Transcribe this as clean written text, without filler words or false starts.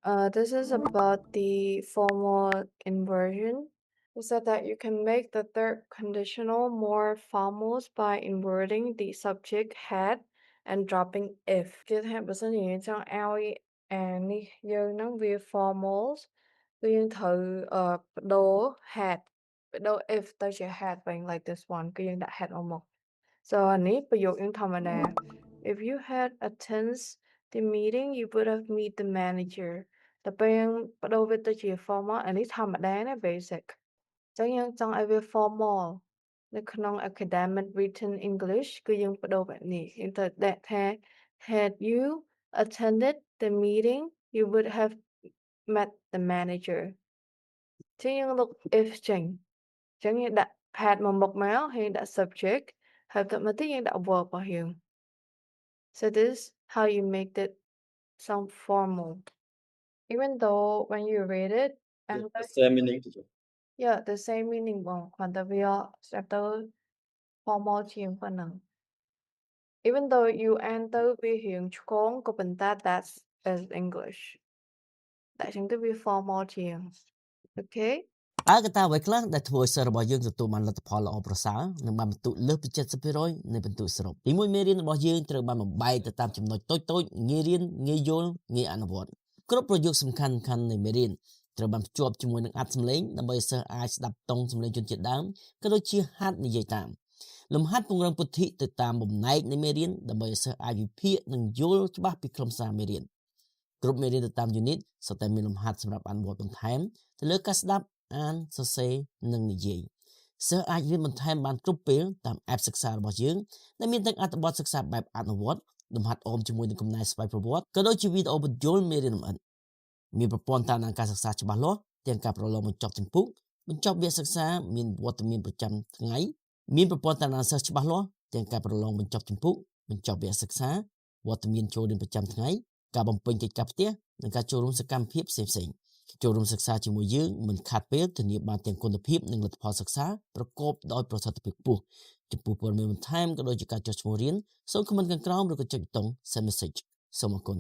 This is about the formal inversion. So that you can make the third conditional more formal by inverting the subject had and dropping if. Tiếp theo bữa sinh nhị trong LE and đi dương nó vi formals. Tuy nhiên thử đồ had. Đồ if tôi chỉ had bằng like this one. Cứ dương đã had ở một. So anh ấyประโยคยังธรรมดา If you had attended the meeting, you would have met the manager. តែពេលយើងបដូរវាទៅជា formal អានេះធម្មតាណា basic អញ្ចឹងយើងចង់ឲ្យវា formal នៅក្នុង academic written English គឺយើងបដូរបែបនេះយើងត្រូវដាក់ថា Had you attended the meeting, you would have met the manager. អញ្ចឹងយើងលុប if ចេញអញ្ចឹងយើងដាក់ had មួយមុខមកហើយដាក់ subject ហើយបន្ទាប់មកទៀតយើងដាក់ verb របស់យើង So this is how you make it sound formal. Even though when you read it, and The same meaning teacher. yeah, the same meaning បងគ្រាន់តែវាស្រាប់ទៅ formal ជាងប៉ុណ្ណឹង Even though you អានទៅវារៀងឆ្គងក៏ប៉ុន្តែ that's is English តែអញ្ចឹងទៅវា formal ជាង Okay? តើកត្តាអ្វីខ្លះដែលធ្វើឲ្យសិស្សរបស់យើងទទួលបានលទ្ធផលល្អប្រសើរនិងបានបន្ទុកលើសពី 70% នៃបន្ទុកសរុបទី1មេរៀនរបស់យើងត្រូវបានបំបែកទៅតាមចំណុចតូចៗងាយរៀនងាយយល់ងាយអនុវត្តគ្រប់ប្រយោគសំខាន់ៗនៃមេរៀនត្រូវបានភ្ជាប់ជាមួយនឹងអត្ថសម្លេងដើម្បីសិស្សអាចស្ដាប់តង់សម្លេងជនជាតិដើមក៏ដូចជាហាត់និយាយតាមលំហាត់ពង្រឹងពុទ្ធិទៅតាមបំណែកនៃមេរៀនដើម្បីឲ្យសិស្សអាចវិភាគនិងយល់ច្បាស់ពីខ្លឹមសារមេរៀនគ្រប់មេរៀនទៅតាម unit សុទ្ធតែមានលំហាត់សម្រាប់អនុវត្តបន្ថែមទៅលើការស្ដាប់អានសរសេរនិងនិយាយសិស្សអាចរៀនបន្ថែមបានគ្រប់ពេលតាម app សិក្សារបស់យើងដែលមានទាំងអត្ថបទសិក្សាបែបអនុវត្តលំហាត់អមជាមួយនឹងកំណែស្វ័យប្រវត្តិក៏ដូចជាវីដេអូបញ្យលមេរៀនលម្អិតមានប្រព័ន្ធតាមដានការសិក្សាច្បាស់លាស់ទាំងការប្រឡងបញ្ចប់ជំពូកបញ្ចប់វគ្គសិក្សាមានវត្តមានប្រចាំថ្ងៃមានប្រព័ន្ធតាមដានសិស្សច្បាស់លាស់ទាំងការប្រឡងបញ្ចប់ជំពូកបញ្ចប់វគ្គសិក្សាវត្តមានចូលរៀនប្រចាំថ្ងៃការបំពេញកិច្ចការផ្ទះនិងការចូលរួមសកម្មភាពផ្សេងៗចូលរួមសិក្សាជាមួយយើងមិនខាតពេលធានាបានទាំងគុណភាពនិងលទ្ធផលសិក្សាប្រកបដោយប្រសិទ្ធភាពខ្ពស់ចំពោះព័ត៌មានបន្ថែមក៏ដូចជាការចុះឈ្មោះរៀនសូមខមមិនខាងក្រោមឬក៏ចុចប៊ូតុង Send message សូមអរគុណ